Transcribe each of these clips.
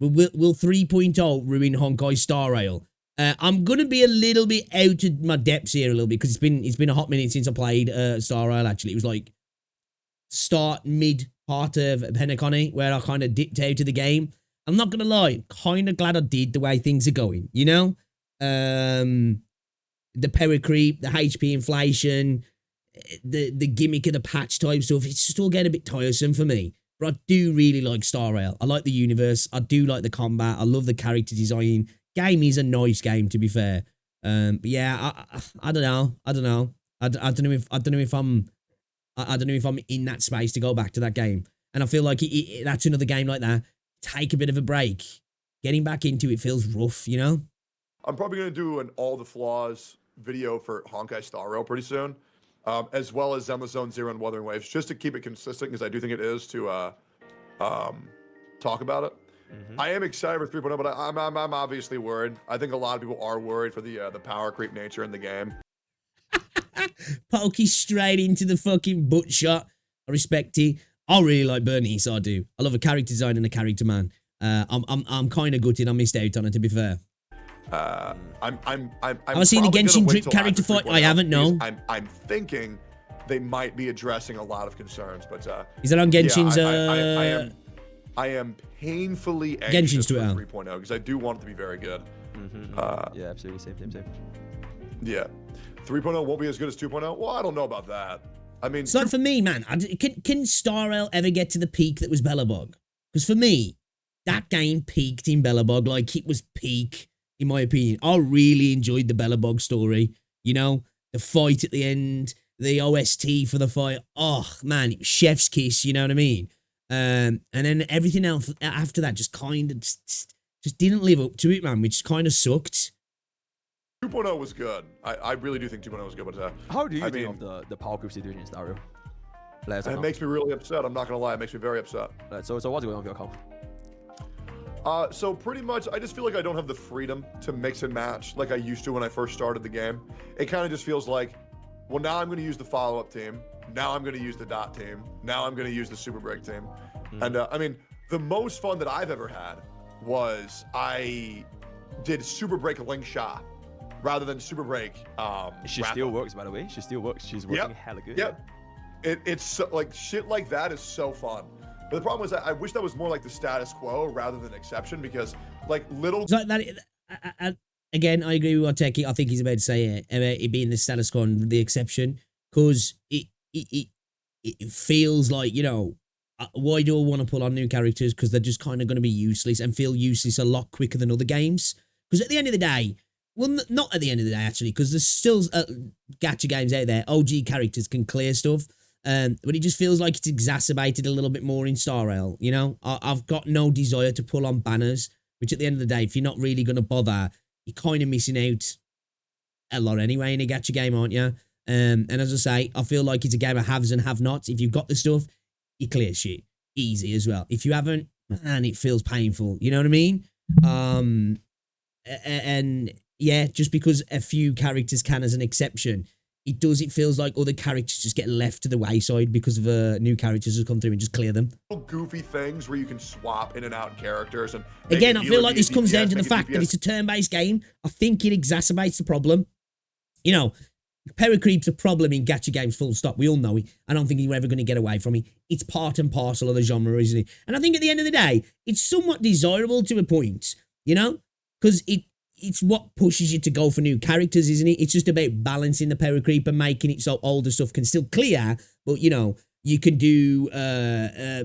Will 3.0 ruin Honkai Star Rail? I'm gonna be a little bit out of my depths here a little bit because it's been a hot minute since I played Star Rail. Actually, it was like start mid part of Penacony where I kind of dipped out of the game. I'm not gonna lie, kind of glad I did the way things are going. You know, the power creep, the HP inflation, the gimmick of the patch type stuff. It's just all getting a bit tiresome for me. But I do really like Star Rail. I like the universe. I do like the combat. I love the character design. Game is a nice game, to be fair. But yeah, I don't know. I don't know if I'm in that space to go back to that game. And I feel like that's another game like that. Take a bit of a break. Getting back into it feels rough, you know? I'm probably going to do an all the flaws video for Honkai Star Rail pretty soon, as well as Zenless Zone Zero and Wuthering Waves, just to keep it consistent, because I do think it is to talk about it. I am excited for 3.0, but I'm obviously worried. I think a lot of people are worried for the power creep nature in the game. Pokey straight into the fucking butt shot. I respect it. I really like Bernice, I do. I love a character design and a character man. I'm kind of gutted I missed out on it, to be fair. Have I seen a Genshin Drip character fight? I haven't, no. I'm thinking they might be addressing a lot of concerns, but is that on Genshin's? I am painfully anxious for 3.0 because I do want it to be very good. Yeah, absolutely, same. Yeah, 3.0 won't be as good as 2.0. Well, I don't know about that. I mean, it's like for me, man. Can Star Rail ever get to the peak that was Bellabog? Because for me, that game peaked in Bellabog. Like, it was peak, in my opinion. I really enjoyed the Bellabog story. You know, the fight at the end, the OST for the fight. Oh, man, it was chef's kiss, you know what I mean? And then everything else after that just kind of just didn't live up to it, man, which kind of sucked. 2.0 was good. I really do think 2.0 was good, but how do you think of the power groups they're doing in Star Rail? It makes me really upset. I'm not gonna lie, it makes me very upset. So what's going on with your account? So pretty much, I just feel like I don't have the freedom to mix and match like I used to when I first started the game. It kind of just feels like, well, now I'm going to use the follow-up team. Now I'm going to use the dot team. Now I'm going to use the super break team. And I mean, the most fun that I've ever had was I did super break Ling Sha rather than super break. She still works, by the way. She still works. She's working hella good. Yep. It's so, like, shit like that is so fun. But the problem is that I wish that was more like the status quo rather than exception, because like little. So that, again, I agree with what Techie. I think he's about to say it being the status quo and the exception, because it feels like, you know, why do I want to pull on new characters? Because they're just kind of going to be useless and feel useless a lot quicker than other games. Because at the end of the day, well, not at the end of the day actually, because there's still gacha games out there. OG characters can clear stuff. But it just feels like it's exacerbated a little bit more in Star Rail, you know? I've got no desire to pull on banners, which at the end of the day, if you're not really going to bother, you're kind of missing out a lot anyway in a gacha game, aren't you? And as I say, I feel like it's a game of haves and have-nots. If you've got the stuff, you clear shit. Easy as well. If you haven't, man, it feels painful. You know what I mean? And yeah, just because a few characters can as an exception, it feels like other characters just get left to the wayside because of new characters who come through and just clear them. Goofy things where you can swap in and out characters. And again, I feel like this comes down to the fact that it's a turn-based game. I think it exacerbates the problem. You know, power creep's a problem in gacha games, full stop. We all know it. I don't think you're ever going to get away from it. It's part and parcel of the genre, isn't it? And I think at the end of the day, it's somewhat desirable to a point, you know? Because it's what pushes you to go for new characters, isn't it? It's just about balancing the power creep and making it so older stuff can still clear, but, you know, you can do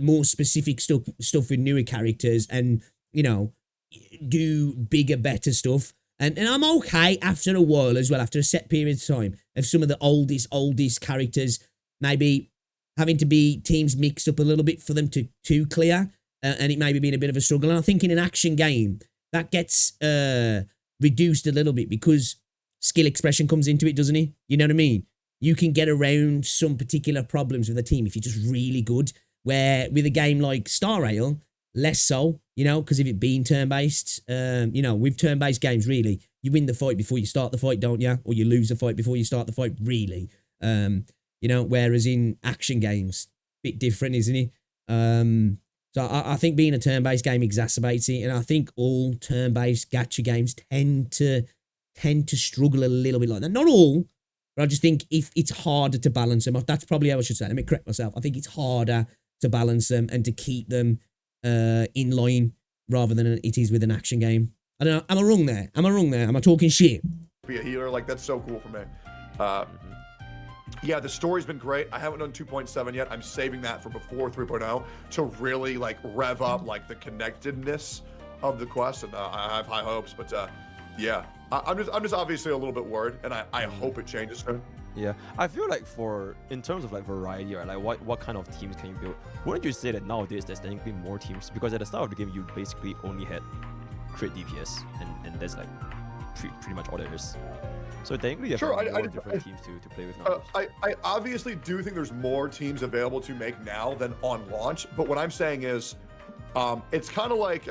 more specific stuff with newer characters and, you know, do bigger, better stuff. And I'm okay after a while as well, after a set period of time, of some of the oldest characters maybe having to be teams mixed up a little bit for them to clear, and it maybe being a bit of a struggle. And I think in an action game, that gets reduced a little bit because skill expression comes into it, doesn't it? You know what I mean? You can get around some particular problems with a team if you're just really good, where with a game like Star Rail, less so, you know, because of it being turn-based. You know, with turn-based games, really, you win the fight before you start the fight, don't you? Or you lose the fight before you start the fight, really. You know, whereas in action games, bit different, isn't it? So I think being a turn-based game exacerbates it, and I think all turn-based gacha games tend to struggle a little bit like that. Not all, but I just think if it's harder to balance them. That's probably how I should say it. Let me correct myself. I think it's harder to balance them and to keep them in line rather than it is with an action game. I don't know. Am I wrong there? Am I talking shit? Be a healer, like that's so cool for me. Yeah, the story's been great. I haven't done 2.7 yet. I'm saving that for before 3.0 to really like rev up like the connectedness of the quest, and I have high hopes. But yeah, I'm just obviously a little bit worried, and I hope it changes soon. Yeah, I feel like in terms of like variety, right, like what kind of teams can you build? Wouldn't you say that nowadays there's technically more teams? Because at the start of the game, you basically only had crit DPS, and that's like pretty much all there is. So technically, you have more different teams to play with now. I obviously do think there's more teams available to make now than on launch. But what I'm saying is, it's kind of like,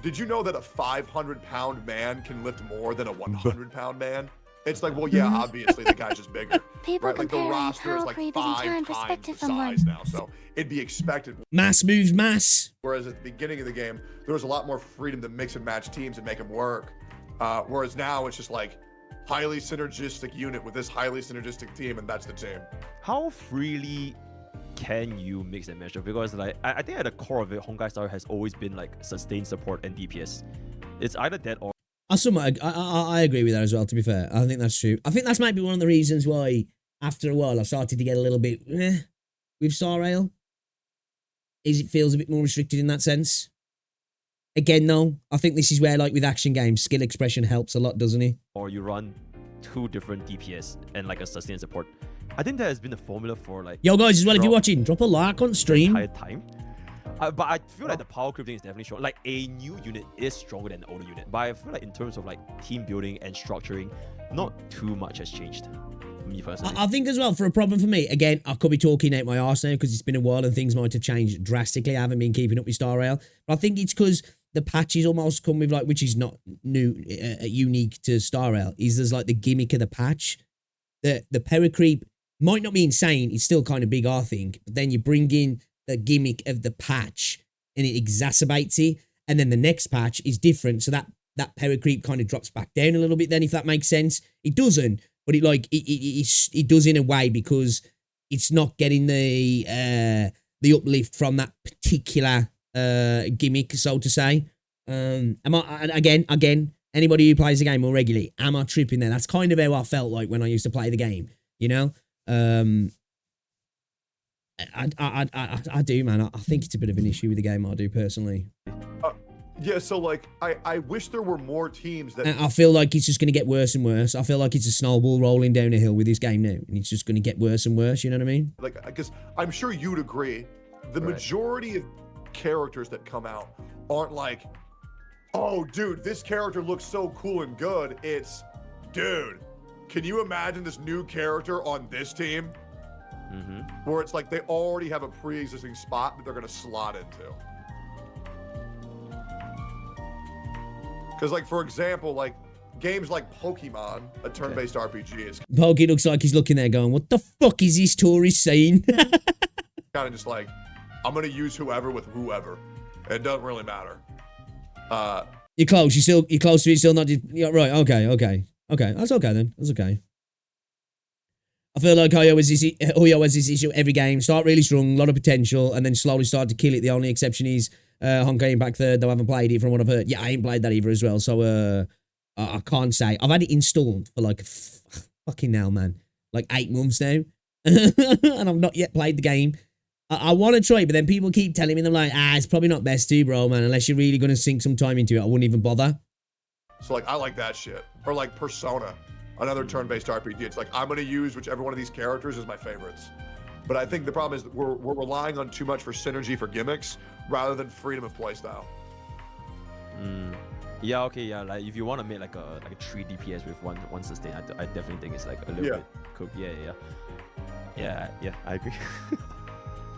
did you know that a 500-pound man can lift more than a 100-pound man? It's like, well, yeah, obviously the guy's just bigger. People right? Like the roster is like 5 times the size now, so it'd be expected. Mass moves mass. Whereas at the beginning of the game, there was a lot more freedom to mix and match teams and make them work. Whereas now it's just like highly synergistic unit with this highly synergistic team, and that's the team. How freely can you mix and match? Because like I think at the core of it, Honkai Star has always been like sustained support and DPS. It's either that or I agree with that as well, to be fair. I think that's true. I think that's maybe one of the reasons why, after a while, I started to get a little bit with Star Rail. Is it feels a bit more restricted in that sense. Again, though, I think this is where, like with action games, skill expression helps a lot, doesn't it? Or you run 2 different DPS and like a sustained support. I think that has been the formula for like... Yo, guys, as well, if you're watching, drop a like on stream. Entire time. But I feel like the power creep thing is definitely strong. Like a new unit is stronger than an older unit. But I feel like in terms of like team building and structuring, not too much has changed. Me personally. I think as well, for a problem for me, again, I could be talking out my arse now because it's been a while and things might have changed drastically. I haven't been keeping up with Star Rail. But I think it's because the patches almost come with like, which is not new, unique to Star Rail, is there's like the gimmick of the patch. The paracreep might not be insane. It's still kind of big, I think. But then you bring in the gimmick of the patch and it exacerbates it. And then the next patch is different. So that paracreep kind of drops back down a little bit then, if that makes sense. It doesn't, but it does in a way because it's not getting the uplift from that particular gimmick, so to say. Again, anybody who plays the game more regularly, am I tripping there? That's kind of how I felt like when I used to play the game, you know? I do, man. I think it's a bit of an issue with the game, I do personally. Yeah, so like I wish there were more teams that... I feel like it's just going to get worse and worse. I feel like it's a snowball rolling down a hill with this game now, and it's just going to get worse and worse, you know what I mean? Like, because I'm sure you'd agree, the majority of characters that come out aren't like, oh, dude, this character looks so cool and good. It's, dude, can you imagine this new character on this team? Mm-hmm. Where it's like they already have a pre-existing spot that they're going to slot into. Because, like, for example, like, games like Pokemon, a turn-based RPG, is Pokey looks like he's looking there going, what the fuck is this tourist saying? kind of just like, I'm going to use whoever with whoever. It doesn't really matter. You're close. You're close to it. Still not. Yeah, right. Okay. That's okay then. That's okay. I feel like Hoyo has this issue every game. Start really strong, a lot of potential, and then slowly start to kill it. The only exception is Honkai Impact 3rd, though I haven't played it from what I've heard. Yeah, I ain't played that either as well, so I can't say. I've had it installed for like fucking hell, man. Like 8 months now. And I've not yet played the game. I want to try it, but then people keep telling me, they're like, it's probably not best to, bro, man. Unless you're really going to sink some time into it, I wouldn't even bother. So, like, I like that shit. Or, like, Persona, another turn-based RPG. It's like, I'm going to use whichever one of these characters is my favorites. But I think the problem is that we're relying on too much for synergy for gimmicks rather than freedom of playstyle. Yeah, okay, yeah. Like, if you want to make, like a 3 DPS with one sustain, I definitely think it's, like, a little bit cooked. Yeah, I agree.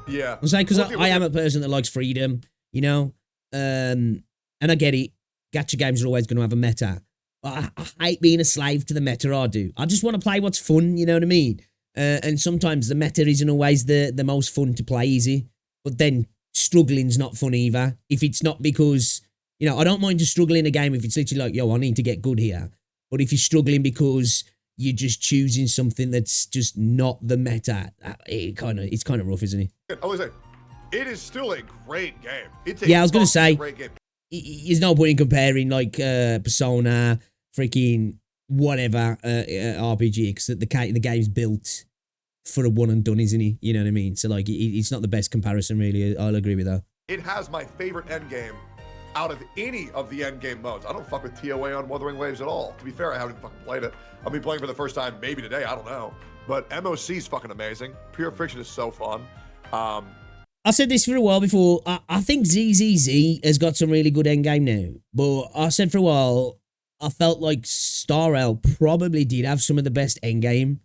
Yeah. I'm saying because I am a person that likes freedom, you know? And I get it. Gacha games are always going to have a meta. But I hate being a slave to the meta, I do. I just want to play what's fun, you know what I mean? And sometimes the meta isn't always the most fun to play easy. But then struggling's not fun either. If it's not because, you know, I don't mind to struggle in a game if it's literally like, yo, I need to get good here. But if you're struggling because you're just choosing something that's just not the meta, it's kind of rough, isn't it? I was like, it is still a great game. It's a Yeah, I was gonna say, great game. There's no point in comparing like Persona, freaking whatever RPG, because the game's built for a one and done, isn't he? You know what I mean? So like, it's not the best comparison, really. I'll agree with that. It has my favorite endgame out of any of the endgame modes. I don't fuck with TOA on Wuthering Waves at all. To be fair, I haven't fucking played it. I'll be playing for the first time maybe today. I don't know. But MOC is fucking amazing. Pure Friction is so fun. I said this for a while before. I think ZZZ has got some really good endgame now. But I said for a while, I felt like Star Rail probably did have some of the best endgame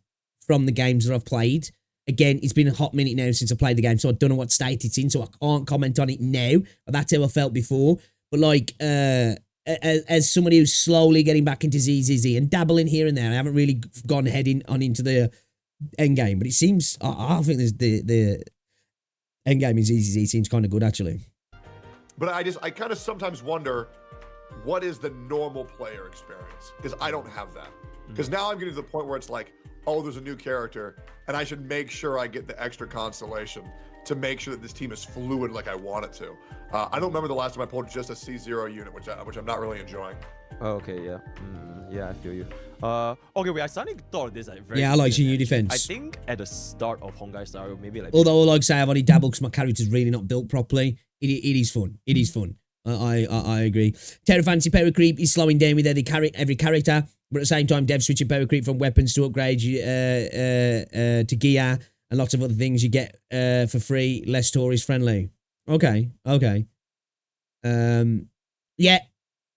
from the games that I've played. Again, it's been a hot minute now since I played the game, so I don't know what state it's in, so I can't comment on it now. But that's how I felt before. But like, as somebody who's slowly getting back into ZZZ and dabbling here and there, I haven't really gone into the endgame. But it seems, I think there's the endgame in ZZZ seems kind of good, actually. But I kind of sometimes wonder, what is the normal player experience? Because I don't have that. Because now I'm getting to the point where it's like, oh, there's a new character, and I should make sure I get the extra constellation to make sure that this team is fluid like I want it to. I don't remember the last time I pulled just a C0 unit, which I'm not really enjoying. Oh, okay, yeah. Yeah, I feel you. Okay, wait, I suddenly thought of this like very... Yeah, I like seeing your defense. I think at the start of Honkai Star Rail, maybe like... Although, like I say, I've only dabbled because my character's really not built properly. It is fun. It is fun. I agree. Terra Fantasy Power Creep is slowing down with every character, but at the same time, devs switching Power Creep from weapons to upgrade to gear and lots of other things you get for free, less tourist friendly. Okay. Yeah,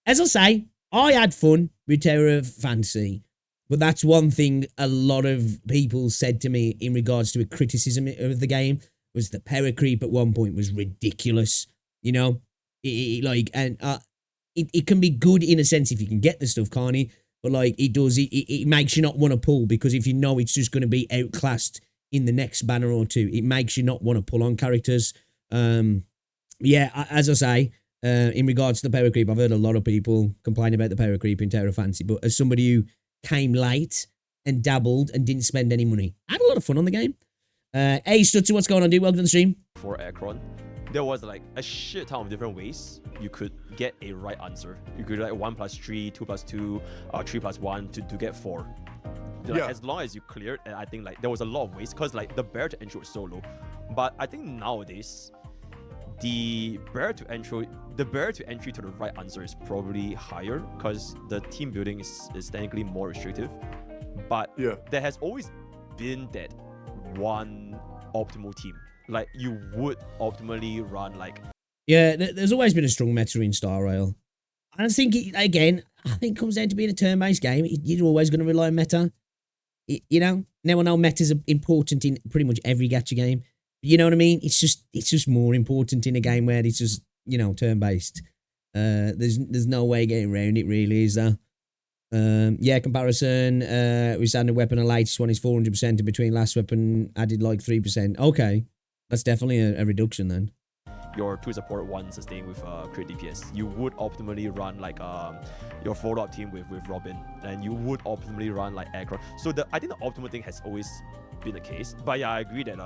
as I say, I had fun with Terra Fantasy, but that's one thing a lot of people said to me in regards to a criticism of the game, was that Power Creep at one point was ridiculous, you know? It can be good in a sense if you can get the stuff, can't it? But like, it makes you not want to pull, because if you know it's just going to be outclassed in the next banner or two, it makes you not want to pull on characters. Yeah, as I say, in regards to the Power Creep, I've heard a lot of people complain about the Power Creep in Terra Fantasy, but as somebody who came late and dabbled and didn't spend any money, I had a lot of fun on the game. Hey, Stutzer, what's going on, dude? Welcome to the stream. For Akron, there was like a shit ton of different ways you could get a right answer. You could like 1 + 3, 2 + 2, 3 + 1 to get 4. Like, Yeah. As long as you cleared, and I think like there was a lot of ways, because like the barrier to entry was so low. But I think nowadays, the barrier to entry to the right answer is probably higher, because the team building is technically more restrictive. But Yeah. there has always been that one optimal team. Like, you would optimally run like... Yeah, there's always been a strong meta in Star Rail. I think, it comes down to being a turn-based game. You're always going to rely on meta. You know? Now I know meta's important in pretty much every gacha game. You know what I mean? It's just more important in a game where it's just, you know, turn-based. There's no way getting around it, really, is there? Yeah, comparison. With standard weapon, the latest one is 400%, and between last weapon added like 3%. Okay. That's definitely a reduction then. Your 2 support 1 sustain with crit DPS. You would optimally run like your follow-up team with Robin, and you would optimally run like Akron. So I think the optimal thing has always been the case. But yeah, I agree that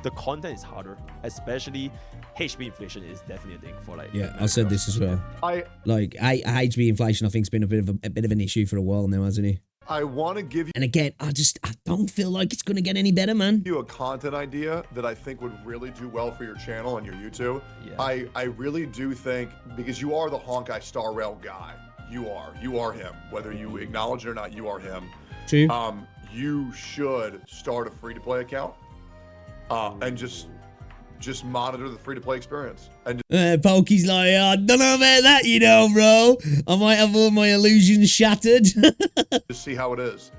the content is harder, especially HP inflation is definitely a thing for like... Yeah, I said this as well. HP inflation, I think, has been a bit of an issue for a while now, hasn't it? I want to give And again, I don't feel like it's going to get any better, man. you a content idea that I think would really do well for your channel and your YouTube. Yeah. I really do think, because you are the Honkai Star Rail guy. You are him. Whether you acknowledge it or not, you are him. True. You should start a free-to-play account and just monitor the free-to-play experience. And Pokey's like, I don't know about that, you know, bro. I might have all my illusions shattered. just see how it is.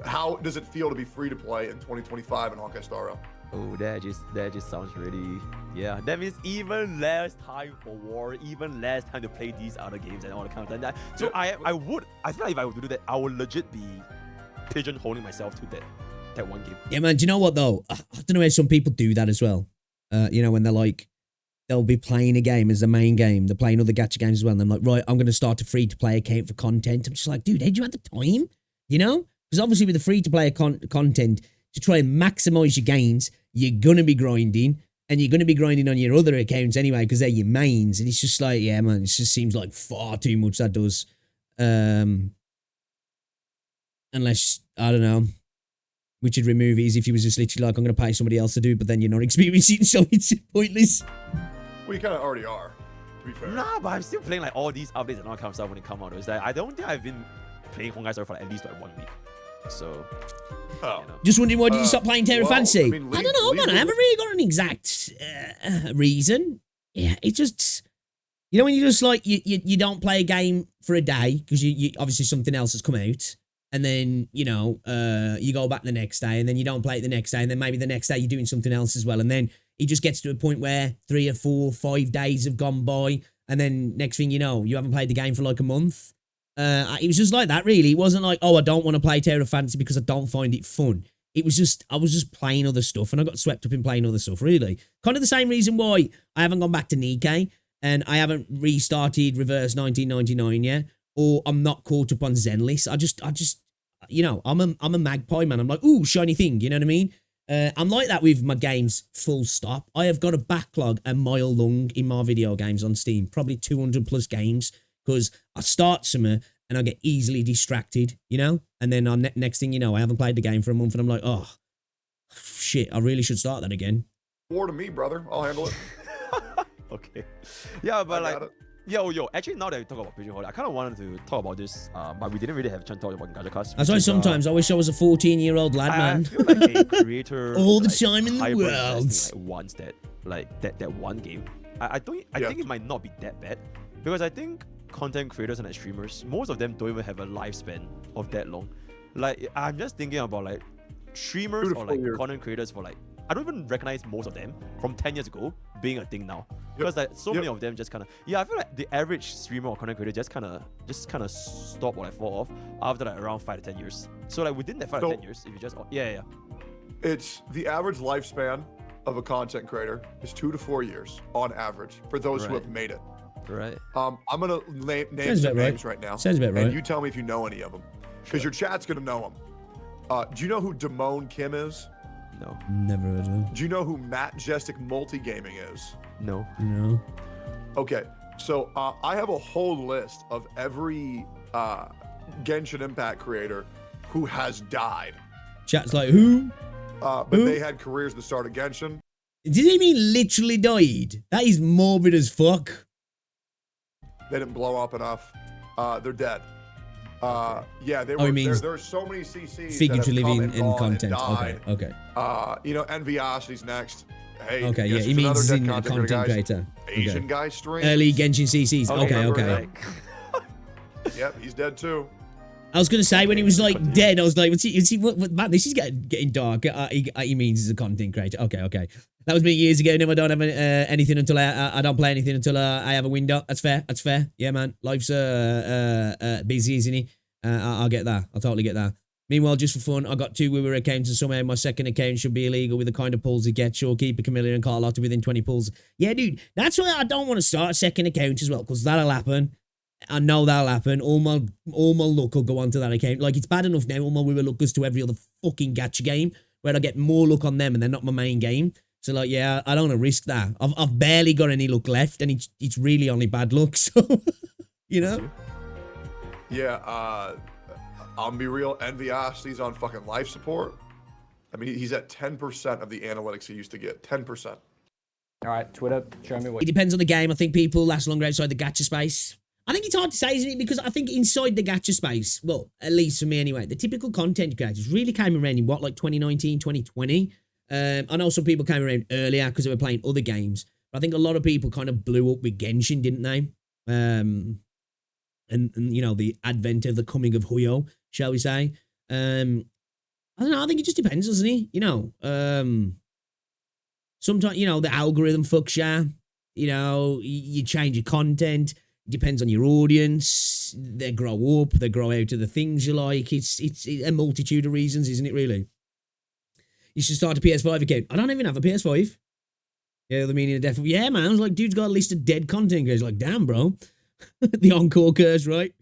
How does it feel to be free-to-play in 2025 in Honkai Star Rail? Oh, that just sounds really... Yeah, that means even less time for war, even less time to play these other games and all the kind of that. So I feel like if I would do that, I would legit be pigeonholing myself to that one game. Yeah, man, do you know what, though? I don't know how some people do that as well. You know, when they're like, they'll be playing a game as the main game. They're playing other gacha games as well. And I'm like, right, I'm going to start a free-to-play account for content. I'm just like, dude, did you have the time? You know? Because obviously with the free-to-play content, to try and maximize your gains, you're going to be grinding. And you're going to be grinding on your other accounts anyway because they're your mains. And it's just like, yeah, man, it just seems like far too much that does. Unless, I don't know, which would remove it is if you was just literally like, I'm going to pay somebody else to do it, but then you're not experiencing it, so it's pointless. Well, you kind of already are, to be fair. Nah, but I'm still playing like all these updates and all kind of stuff when it come out. It's like, I don't think I've been playing Honkai Star for like, at least like 1 week. So, you know. Just wondering why did you stop playing Terra Fantasy? I I don't know, man. I haven't really got an exact reason. Yeah, it just, you know, when you just like, you don't play a game for a day because you obviously something else has come out. And then, you know, you go back the next day and then you don't play it the next day. And then maybe the next day you're doing something else as well. And then it just gets to a point where 3 or 4, 5 days have gone by. And then next thing you know, you haven't played the game for like a month. It was just like that, really. It wasn't like, oh, I don't want to play Terra Fantasy because I don't find it fun. It was just, I was just playing other stuff and I got swept up in playing other stuff, really. Kind of the same reason why I haven't gone back to Nikkei and I haven't restarted Reverse 1999 yet, or I'm not caught up on Zenless. I just, you know, I'm a magpie, man. I'm like, ooh, shiny thing, you know what I mean? I'm like that with my games, full stop. I have got a backlog a mile long in my video games on Steam, probably 200 plus games, because I start somewhere and I get easily distracted, you know? And then next thing you know, I haven't played the game for a month and I'm like, oh, shit, I really should start that again. War to me, brother. I'll handle it. Okay. Yeah, but I like, got it. yo, actually now that we talk about Pigeonhole, I kind of wanted to talk about this, but we didn't really have a chance to talk about Gacha Cast. That's why sometimes I wish I was a 14-year-old lad, I man. feel like a creator All the like, time in the hyper world. investing, like, wants that one game. I think it might not be that bad because I think content creators and like streamers, most of them don't even have a lifespan of that long. Like I'm just thinking about like streamers or like content creators for like, I don't even recognize most of them from 10 years ago being a thing now. Because like so many of them just kind of, I feel like the average streamer or content creator just kind of stop or like fall off after like around 5 to 10 years. So like within that 5 to 10 years, if you just, It's the average lifespan of a content creator is 2 to 4 years on average for those who have made it. Right. I'm gonna name some names right now. Sounds about right. And you tell me if you know any of them, because your chat's gonna know them. Do you know who Damone Kim is? No. Never heard of him. Do you know who Matt Jestic Multigaming is? No. No. Okay, so I have a whole list of every Genshin Impact creator who has died. Chat's like, who? But Who? they had careers at the start of Genshin. Did he mean literally died? That is morbid as fuck. They didn't blow up enough. They're dead. Yeah, they were. Oh, he means there are so many CCs figuratively that have come in and gone content. And died. Okay. You know, Enviosity's next. Hey, Okay, guess yeah, he who's means another he's dead in content content creator, creator. Asian Okay. guy streams. Early Genshin CCs. Okay. Remember, Yep, he's dead too. I was gonna say when he was like dead, I was like, what man, this is getting dark. He means he's a content creator. Okay. That was me years ago. Now I don't have anything until I don't play anything until I have a window. That's fair. Yeah, man. Life's busy, isn't it? I'll get that. I'll totally get that. Meanwhile, just for fun, I got 2 Woower accounts and somehow my second account should be illegal with the kind of pulls it gets. Sure, keep a Camilla and Carlotta within 20 pulls. Yeah, dude, that's why I don't want to start a second account as well, because that'll happen. I know that'll happen. All my luck will go onto that account. Like, it's bad enough now, all my Woower luck goes to every other fucking gacha game, where I get more luck on them and they're not my main game. So, like, yeah, I don't want to risk that. I've barely got any luck left, and it's really only bad luck, so, you know? Yeah, I'll be real. Enviosity's on fucking life support. I mean, he's at 10% of the analytics he used to get. 10%. All right, Twitter, show me what. It depends on the game. I think people last longer outside the gacha space. I think it's hard to say, isn't it? Because I think inside the gacha space, well, at least for me anyway, the typical content creators really came around in what, like 2019, 2020? I know some people came around earlier because they were playing other games. But I think a lot of people kind of blew up with Genshin, didn't they? And you know, the advent of the coming of Huyo, shall we say. I don't know, I think it just depends, doesn't it? You know, sometimes, you know, the algorithm fucks you. You know, you change your content. It depends on your audience. They grow up, they grow out of the things you like. It's a multitude of reasons, isn't it, really? You should start a PS5 account. I don't even have a PS5. Yeah, the meaning of death. Yeah, man. I was like, dude's got a list of dead content. He's like, damn, bro. The encore curse, right?